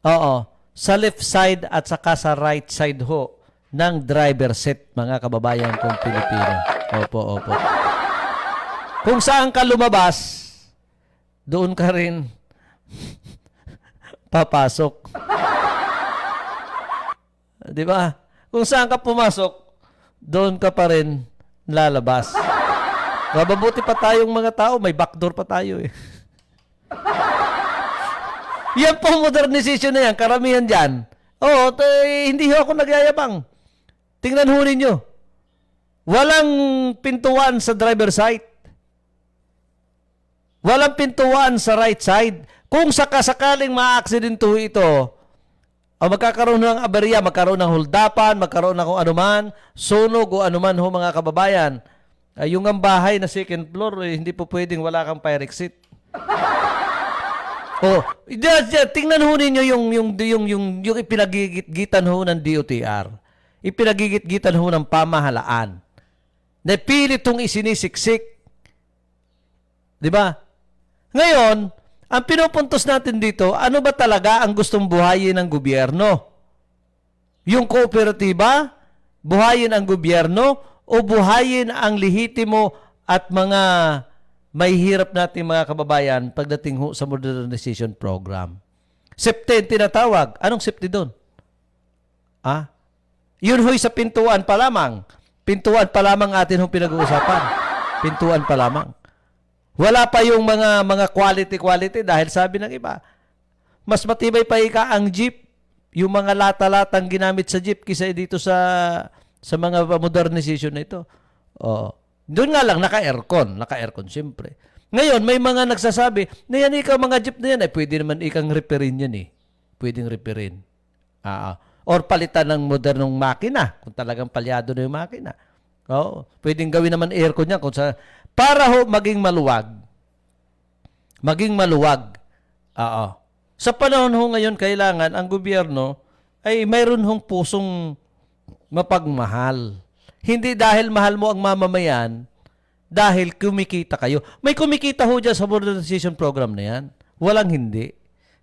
Oo, sa left side at saka sa right side ho ng driver seat, mga kababayan kong Pilipino. Opo, opo. Kung saan ka lumabas, doon ka rin papasok. Di ba? Kung saan ka pumasok, doon ka pa rin lalabas. Mababuti pa tayong mga tao, may backdoor pa tayo eh. Yan po modernization na yan, karamihan dyan. Oo, hindi ho ako nagyayabang. Tingnan ho ninyo. Walang pintuan sa driver side. Walang pintuan sa right side. Kung sakasakaling ma-aksidento ito, o magkakaroon ng aberya, magkaroon ng huldapan, magkaroon ng kung anuman, sunog o anuman ho mga kababayan, yung ang bahay na second floor, hindi po pwedeng wala kang fire exit. Oh, tingnan ho ninyo yung ipinagigit-gitan ho ng DOTR. Ipinagigit-gitan ho ng pamahalaan. Na pilit itong isinisiksik. Di ba? Ngayon, ang pinupuntos natin dito, ano ba talaga ang gustong buhayin ng gobyerno? Yung kooperatiba? Buhayin ang gobyerno? O buhayin ang lehitimo at mga may hirap natin mga kababayan pagdating ho sa modernization program? SEPTE tinatawag. Anong SEPTE doon? Ah? Yun ho'y sa pintuan pa lamang. Pintuan pa lamang atin hong pinag-uusapan. Pintuan pa lamang. Wala pa yung mga quality dahil sabi ng iba, mas matibay pa ika ang jeep, yung mga lata-latang ginamit sa jeep kaysa dito sa mga modernization na ito. Oh. Doon nga lang, naka-aircon siyempre. Ngayon, may mga nagsasabi, na yan ikaw mga jeep na yan, ay pwede naman ikang repairin yan eh. Pwedeng repairin. Or palitan ng modernong makina, kung talagang palyado na yung makina. Oh, pwedeng gawin naman aircon yan, para ho maging maluwag. Maging maluwag. Oo. Sa panahon ho ngayon, kailangan ang gobyerno ay mayroon hong pusong mapagmahal. Hindi dahil mahal mo ang mamamayan, dahil kumikita kayo. May kumikita ho dyan sa modernization program na yan. Walang hindi.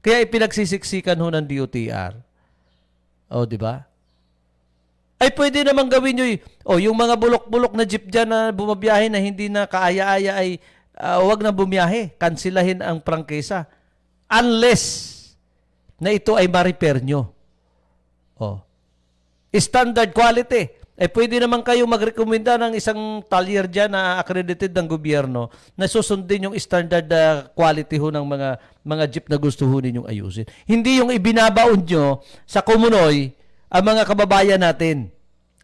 Kaya ipinagsisiksikan ho ng DOTR. O, di ba? Ay pwede naman gawin nyo yung mga bulok-bulok na jeep dyan na bumabiyahe na hindi na kaaya-aya ay wag na bumiyahe. Kansilahin ang prangkesa. Unless na ito ay ma-repair nyo. Standard quality. Pwede naman kayo magrekomenda ng isang talyer dyan na accredited ng gobyerno na susundin yung standard quality ho ng mga jeep na gusto ho ninyong ayusin. Hindi yung ibinabaon nyo sa Kumunoy ang mga kababayan natin.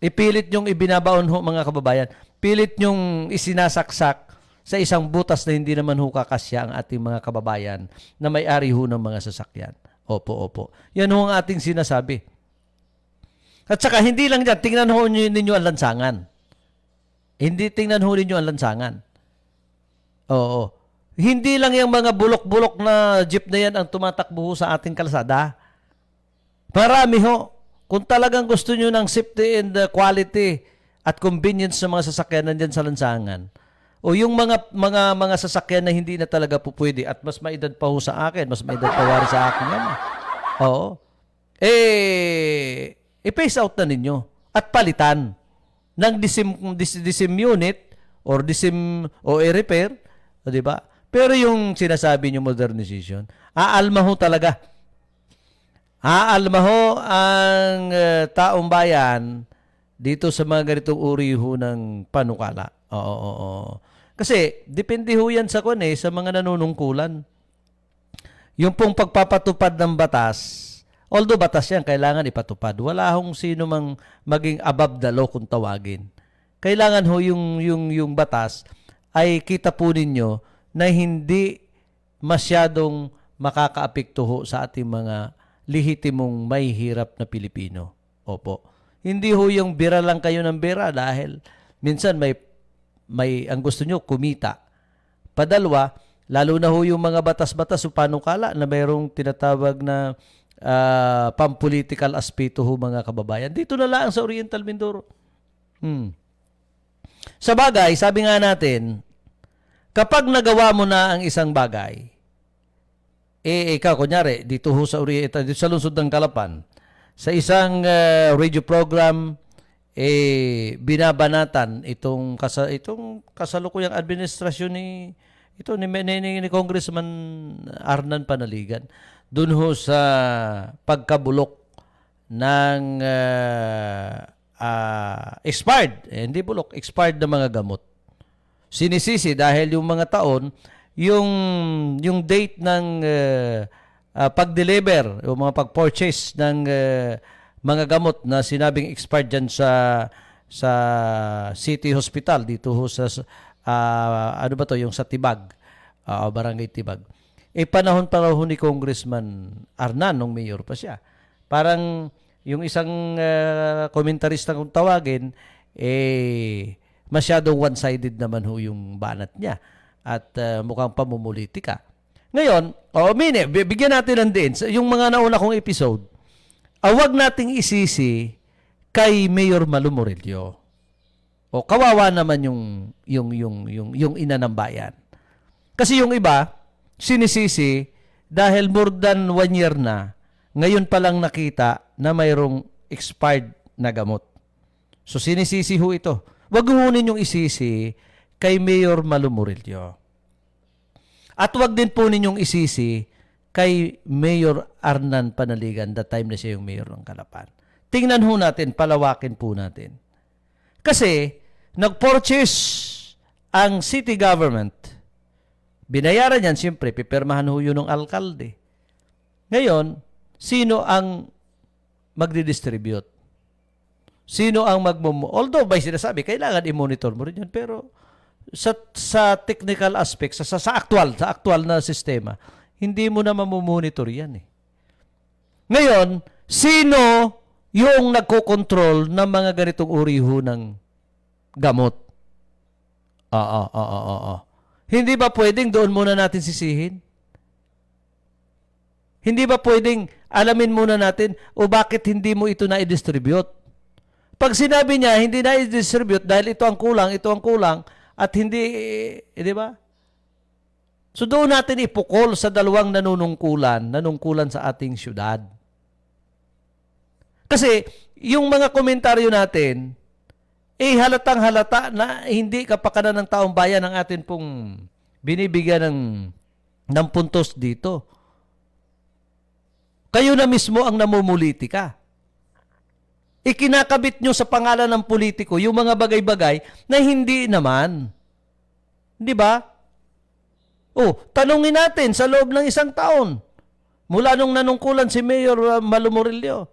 Ipilit nyong ibinabaon ho mga kababayan. Pilit nyong isinasaksak sa isang butas na hindi naman ho kakasya ang ating mga kababayan na may-ari ho ng mga sasakyan. Opo, opo. Yan ho ang ating sinasabi. At saka hindi lang dyan, tingnan ho ninyo ang lansangan. Hindi tingnan ho ninyo ang lansangan. Oo. Hindi lang yung mga bulok-bulok na jeep na yan ang tumatakbo ho sa ating kalsada. Marami ho. Kung talagang gusto nyo ng safety and quality at convenience sa mga sasakyan nandyan sa lansangan, o yung mga sasakyan na hindi na talaga po pwede at mas maedad pa ho sa akin, mas maedad pa wari sa akin yan. Oo. I-phase out na ninyo at palitan ng disim unit or repair, di ba? Pero yung sinasabi nyo modernization, aalma ho talaga. Aalma ho ang taong bayan dito sa mga ganitong uri ho ng panukala. Oo. Kasi depende ho yan sa sa mga nanunungkulan. Yung pong pagpapatupad ng batas, although batas yan, kailangan ipatupad. Wala hong sino mang maging above the law kung tawagin. kailangan ho yung batas ay kita po ninyo na hindi masyadong makakaapekto ho sa ating mga lehitimong may hirap na Pilipino. Opo. Hindi ho yung bira lang kayo ng bira dahil minsan may ang gusto nyo kumita. Padalwa, lalo na ho yung mga batas-batas o panukala na mayroong tinatawag na pampolitical aspeto ho mga kababayan. Dito na lang sa Oriental Mindoro. Sa bagay, sabi nga natin, kapag nagawa mo na ang isang bagay, ikaw, kunyari, dito ho sa Oriental, dito sa lungsod ng Calapan, sa isang radio program, binabanatan itong kasalukuyang administrasyon ni Congressman Arnan Panaligan dun ho sa pagkabulok ng expired na mga gamot. Sinisisi dahil yung mga taon, yung date ng pag-deliver o mga pag-purchase ng mga gamot na sinabing expired dyan sa City Hospital dito ho sa ano ba to, yung sa Tibag, Barangay Tibag. Panahon pa raw ni Congressman Arnan nung mayor pa siya. Parang yung isang komentarista kung tawagin, masyadong one-sided naman ho yung banat niya at mukhang pamumulitika. Ngayon, bigyan natin ng din yung mga nauna kong episode. Wag nating isisi kay Mayor Malu Murillo. Kawawa naman yung ina ng bayan. Kasi yung iba sinisisi dahil more than 1 year na, ngayon pa lang nakita na mayroong expired na gamot. So sinisisi ho ito. Wag ho ninyong isisi kay Mayor Malu Murillo. At wag din po ninyong isisi kay Mayor Arnan Panaligan the time na siya yung mayor ng Calapan. Tingnan ho natin, palawakin po natin. Kasi nag-purchase ang city government. Binayaran yan, siyempre, pipirmahan ho yun ng alkalde. Ngayon, sino ang magdi-distribute? Sino ang although by sinasabi, kailangan i-monitor mo rin yan, pero sa technical aspect, sa actual na sistema, hindi mo na mamumonitor yan eh. Ngayon, sino yung nagko-control ng mga ganitong uri ho ng gamot? Hindi ba pwedeng doon muna natin sisihin? Hindi ba pwedeng alamin muna natin bakit hindi mo ito na-distribute? Pag sinabi niya hindi na-distribute dahil ito ang kulang, at hindi, di ba? So doon natin ipukol sa dalawang nanungkulan sa ating syudad. Kasi yung mga komentaryo natin, halatang halata na hindi kapakanan ng taong bayan ang atin pong binibigyan ng puntos dito. Kayo na mismo ang namumulitika. Ikinakabit nyo sa pangalan ng politiko yung mga bagay-bagay na hindi naman. Di ba? Tanungin natin sa loob ng 1 taon, mula nung nanungkulan si Mayor Malu Murillo,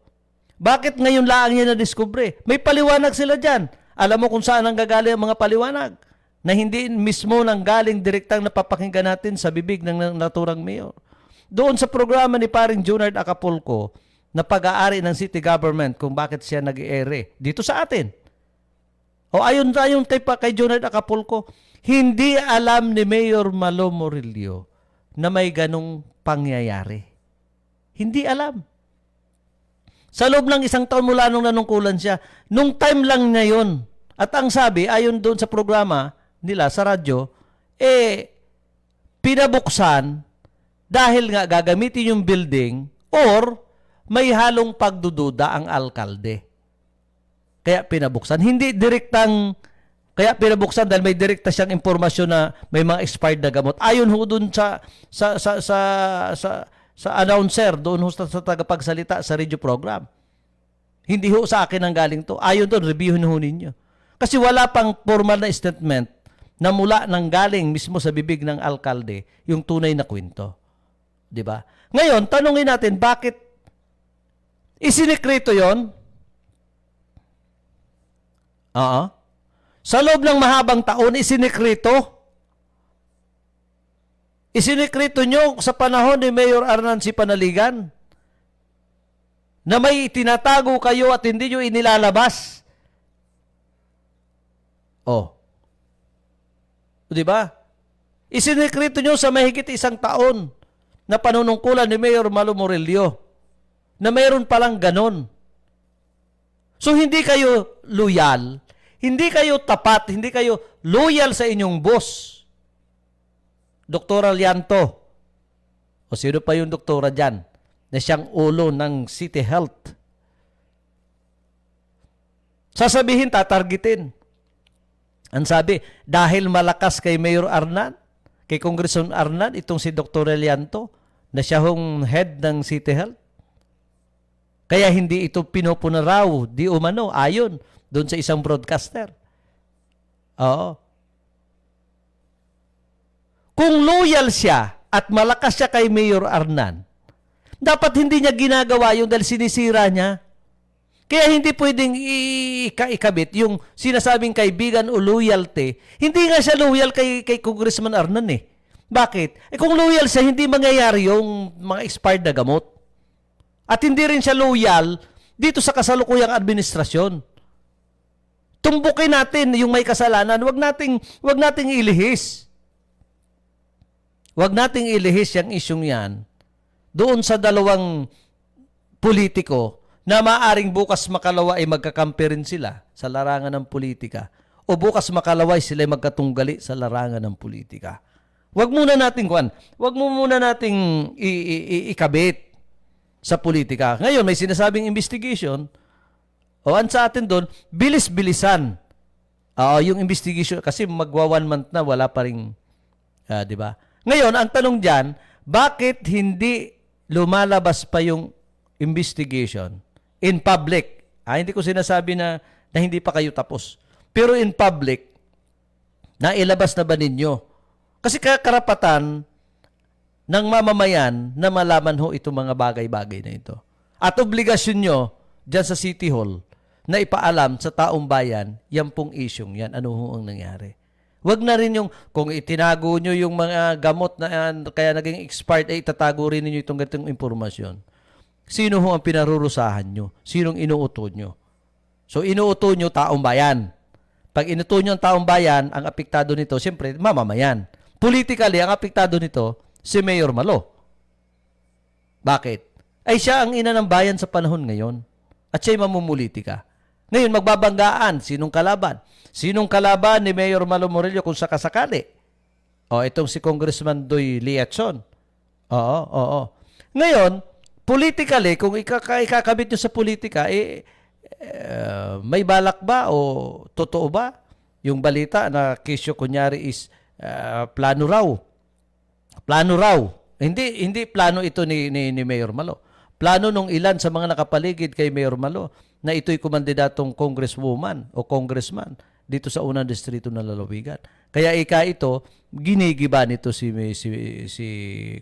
bakit ngayon lang niya na-discover? May paliwanag sila dyan. Alam mo kung saan ang gagaling ang mga paliwanag na hindi mismo nang galing direktang napapakinggan natin sa bibig ng naturang mayor. Doon sa programa ni paring Junard Acapulco na pag-aari ng city government kung bakit siya nag-ere dito sa atin. Ayon kay Junard Acapulco, hindi alam ni Mayor Malu Murillo na may ganong pangyayari. Hindi alam. Sa loob ng 1 taon mula nung nanungkulan siya, nung time lang niya yun. At ang sabi, ayon doon sa programa nila sa radyo, pinabuksan dahil nga gagamitin yung building or may halong pagdududa ang alkalde. Kaya pinabuksan. Hindi direktang, kaya pinabuksan dahil may direkta siyang impormasyon na may mga expired na gamot. Ayon ho doon sa announcer, doon ho sa tagapagsalita sa radio program. Hindi ho sa akin ang galing to. Ayon doon, reviewin ho ninyo. Kasi wala pang formal na statement na mula nang galing mismo sa bibig ng alkalde yung tunay na kwento. Diba? Ngayon, tanungin natin, bakit isinikreto yon? Sa loob ng mahabang taon, isinikreto. Isinikreto nyo sa panahon ni Mayor Arnan C. Panaligan na may tinatago kayo at hindi nyo inilalabas. Oh. Di ba? Isinikreto nyo sa mahigit isang taon na panunungkulan ni Mayor Malo Murillo na mayroon palang ganon. So hindi kayo loyal, hindi kayo tapat, hindi kayo loyal sa inyong boss. Dr. Alianto, o sino pa yung doktora dyan, na siyang ulo ng City Health. Sasabihin, tatargetin. Ang sabi, dahil malakas kay Mayor Arnan, kay Congressman Arnan, itong si Dr. Alianto, na siya hong head ng City Health. Kaya hindi ito pinupunaraw, di umano, ayon doon sa isang broadcaster. Oo. Kung loyal siya at malakas siya kay Mayor Arnan, dapat hindi niya ginagawa yung dahil sinisira niya. Kaya hindi pwedeng ikabit yung sinasabing kaibigan o loyalty. Hindi nga siya loyal kay Congressman Arnan eh. Bakit? Kung loyal siya, hindi mangyayari yung mga expired na gamot. At hindi rin siya loyal dito sa kasalukuyang administrasyon. Tumbukin natin yung may kasalanan, wag nating ilihis. Wag nating ilihis yung isyong yan doon sa dalawang politiko na maaring bukas makalawa ay magkakampi rin sila sa larangan ng politika o bukas makalaway sila ay magkatunggali sa larangan ng politika. Wag muna nating ikabit sa politika. Ngayon, may sinasabing investigation. O, ang sa atin doon, bilis-bilisan. Yung investigation, kasi magwa 1 month na, wala pa rin, di ba? Ngayon, ang tanong dyan, bakit hindi lumalabas pa yung investigation in public? Hindi ko sinasabi na hindi pa kayo tapos. Pero in public, nailabas na ba ninyo? Kasi karapatan ng mamamayan na malaman ho itong mga bagay-bagay na ito. At obligasyon nyo dyan sa City Hall na ipaalam sa taong bayan, yan pong isyong yan. Ano ho ang nangyari? Wag na rin yung, kung itinago nyo yung mga gamot na kaya naging expired, ay itatago rin ninyo itong ganitong impormasyon. Sino ho ang pinarurusahan nyo? Sinong inuuto nyo? So, inuuto nyo taong bayan. Pag inuuto nyo ang taong bayan, ang apektado nito, siyempre, mamamayan. Politically, ang apektado nito, si Mayor Malo. Bakit? Ay siya ang ina ng bayan sa panahon ngayon. At siya'y mamumulitika. Ngayon, magbabanggaan. Sinong kalaban? Sinong kalaban ni Mayor Malo Murillo kung sakasakali? Itong si Congressman Doy Liatson. Oo. Ngayon, politically, kung ikakabit nyo sa politika, may balak ba o totoo ba yung balita na kesyo kunyari is plano raw? Plano raw. Hindi plano ito ni Mayor Malo. Plano nung ilan sa mga nakapaligid kay Mayor Malo na ito'y kumandidatong congresswoman o congressman dito sa unang distrito ng Lalawigan. Kaya ito, ginigiba nito si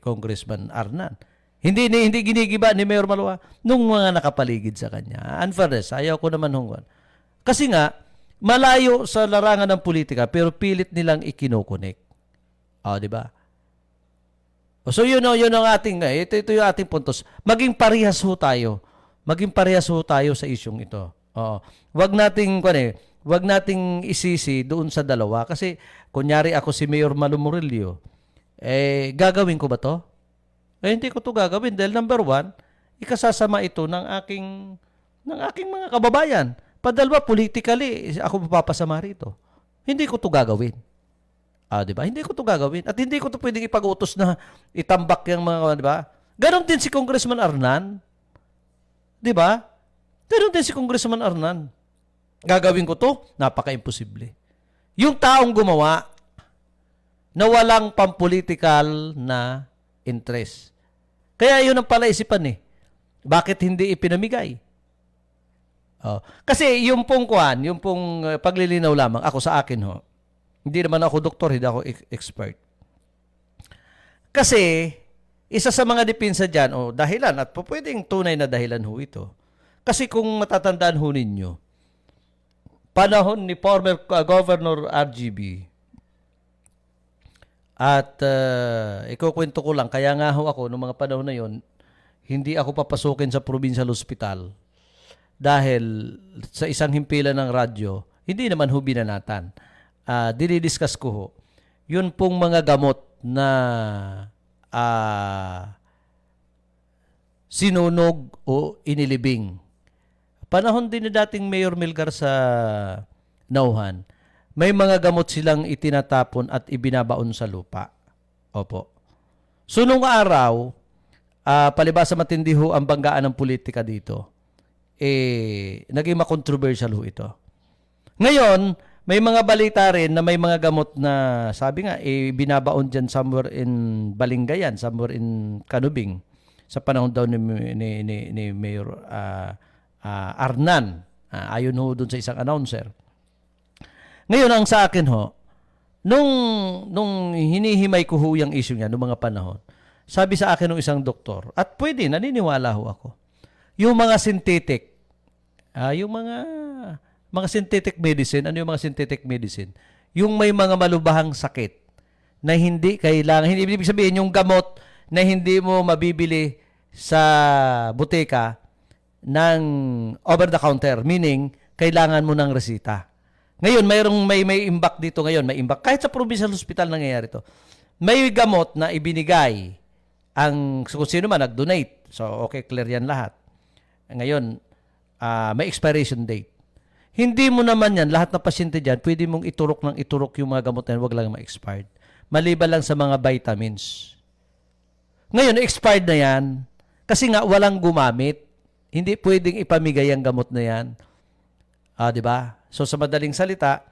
Congressman Arnan. Hindi ginigiba ni Mayor Malo nung mga nakapaligid sa kanya. Unfairness, ayaw ko naman hunggan. Kasi nga, malayo sa larangan ng politika pero pilit nilang ikinokonek. Di ba? So yun ang ating, ito yung ating puntos. Maging parehas ho tayo. Maging parehas ho tayo sa isyong ito. Wag nating isisi doon sa dalawa kasi kunyari ako si Mayor Malo Murillo, gagawin ko ba to? Hindi ko to gagawin dahil number 1, ikasasama ito ng aking mga kababayan. Padalwa, politically, ako mapapasama rito. Hindi ko to gagawin. Diba? Hindi ko to gagawin. At hindi ko to pwedeng ipag-utos na itambak yung mga, diba? Ganon din si Congressman Arnan. Diba? Ganon din si Congressman Arnan. Gagawin ko to? Napaka-imposible. Yung taong gumawa na walang pampolitical na interest. Kaya yun ang palaisipan Bakit hindi ipinamigay? Kasi yung pong paglilinaw lamang, ako sa akin hindi naman ako doktor, hindi ako expert. Kasi, isa sa mga depensa dyan, dahilan, at pwedeng tunay na dahilan ito. Kasi kung matatandaan ninyo, panahon ni former Governor RGB. At ikukwento ko lang, kaya nga ho ako, noong mga panahon na yon, hindi ako papasukin sa provincial hospital dahil sa isang himpilan ng radyo, hindi naman ho binanatan. Dinidiscuss ko ho, yun pong mga gamot na sinunog o inilibing. Panahon din na dating Mayor Melgar sa Nauhan, may mga gamot silang itinatapon at ibinabaon sa lupa. Opo. So nung araw, palibasa matindi ho ang banggaan ng politika dito, naging makontroversial ho ito. Ngayon, may mga balita rin na may mga gamot na, sabi nga, binabaon dyan somewhere in Balingayan, somewhere in Canubing, sa panahon daw ni Mayor Arnan, ayon ho dun sa isang announcer. Ngayon, ang sa akin ho, nung hinihimay ko ho yung issue niya, noong mga panahon, sabi sa akin ng isang doktor, at pwede, naniniwala ho ako, yung mga synthetic, yung mga synthetic medicine, ano yung mga synthetic medicine? Yung may mga malubhang sakit na hindi kailangan, hindi ibig sabihin yung gamot na hindi mo mabibili sa butika ng over the counter, meaning kailangan mo ng resita. Ngayon, may imbak dito ngayon, may imbak. Kahit sa provincial hospital nangyayari to. May gamot na ibinigay kung sino man nag-donate. So, okay, clear yan lahat. Ngayon, may expiration date. Hindi mo naman yan, lahat ng pasyente dyan, pwede mong iturok yung mga gamot na yan, wag lang ma-expired. Maliban lang sa mga vitamins. Ngayon, expired na yan, kasi nga walang gumamit. Hindi pwedeng ipamigay ang gamot na yan. Di ba? So, sa madaling salita,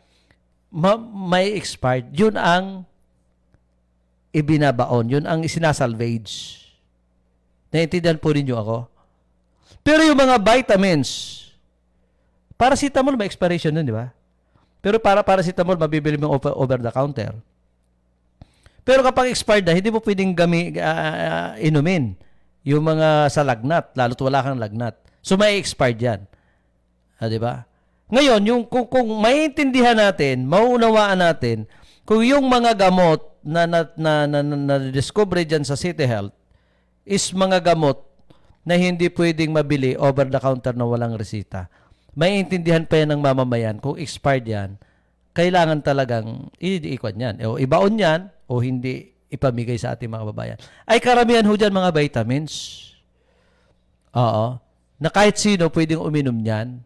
may expired. Yun ang ibinabaon. Yun ang isinasalvage. Naintindihan po ninyo ako? Pero yung mga vitamins, paracetamol may expiration nun, di ba? Pero paracetamol, mabibili mo over the counter. Pero kapag expired na, hindi mo pwedeng inumin yung mga sa lagnat, lalo't wala kang lagnat. So, may expired yan. Di ba? Ngayon, kung maiintindihan natin, mauunawaan natin, kung yung mga gamot na discover dyan sa City Health is mga gamot na hindi pwedeng mabili over the counter na walang resita, maiintindihan pa yan ng mamamayan kung expired yan, kailangan talagang iikot yan. O ibaon yan o hindi ipamigay sa ating mga babayan. Ay karamihan ho dyan mga vitamins. Oo. Na kahit sino pwedeng uminom yan.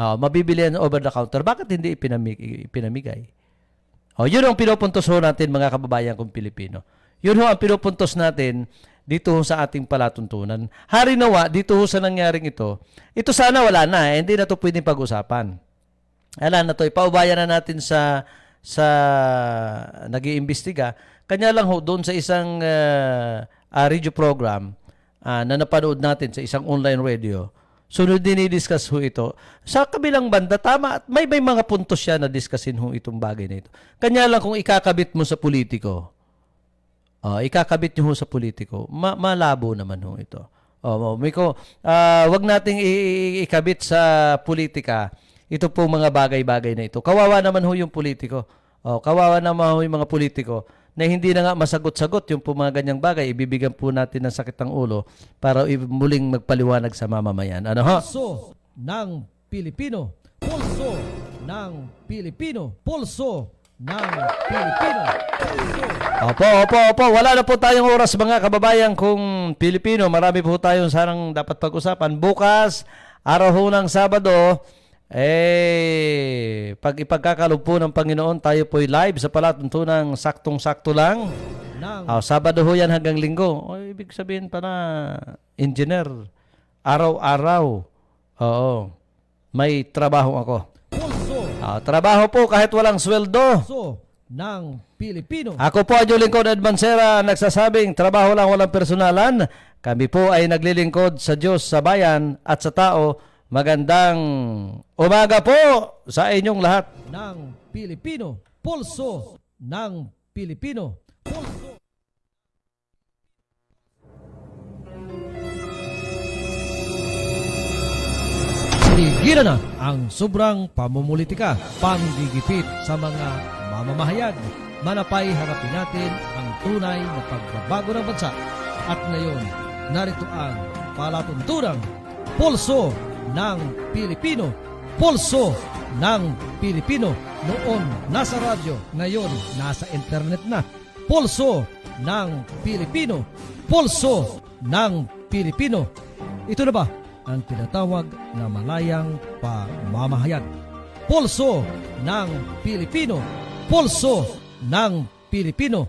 Mabibili yan over the counter. Bakit hindi ipinamigay? Yun ang pinupuntos ho natin mga kababayan kong Pilipino. Yun ho ang pinupuntos natin dito ho sa ating palatuntunan. Hari nawa, dito ho sa nangyaring ito, ito sana wala na. Hindi na ito pwedeng pag-usapan. Wala na ito. Ipaubayan na natin sa nag-iimbestiga. Kanya lang ho, doon sa isang radio program na napanood natin sa isang online radio, sunod dinidiscuss ho ito. Sa kabilang banda, tama, may mga puntos siya na discussin ho itong bagay na ito. Kanya lang kung ikakabit mo sa politiko, ikakabit nyo ho sa politiko, malabo naman ho ito. Wag nating ikabit sa politika ito po mga bagay-bagay na ito. Kawawa naman ho yung politiko. Kawawa naman ho yung mga politiko na hindi na nga masagot-sagot yung po mga ganyang bagay. Ibibigyan po natin ng sakit ng ulo para muling magpaliwanag sa mamamayan. Ano ho? Pulso ng Pilipino. Pulso ng Pilipino. Pulso ng Pilipino. Opo. Wala na po tayong oras mga kababayan kung Pilipino. Marami po tayong sarang dapat pag-usapan. Bukas, araw ho ng Sabado, pag ipagkakaloob po ng Panginoon, tayo po'y live sa palatuntunang saktong-sakto lang. Sabado ho yan hanggang Linggo. Ibig sabihin pa na engineer. Araw-araw. Oo. May trabaho ako. Trabaho po kahit walang sweldo. Pulso ng Pilipino. Ako po ang inyong lingkod, Edmancera, nagsasabing trabaho lang walang personalan. Kami po ay naglilingkod sa Diyos, sa bayan at sa tao. Magandang umaga po sa inyong lahat. Ng Pilipino. Pulso ng Pilipino. Pulso. Sige na. ang sobrang pamumulitika, panggigipit sa mga mamamahayag. Manapay harapin natin ang tunay na pagbabago ng bansa. At ngayon, narito ang palatunturang Pulso ng Pilipino. Pulso ng Pilipino. Noon nasa radyo, ngayon nasa internet na. Pulso ng Pilipino. Pulso ng Pilipino. Ito na ba ang tinatawag na malayang pamamahayag? Pulso ng Pilipino. Pulso ng Pilipino.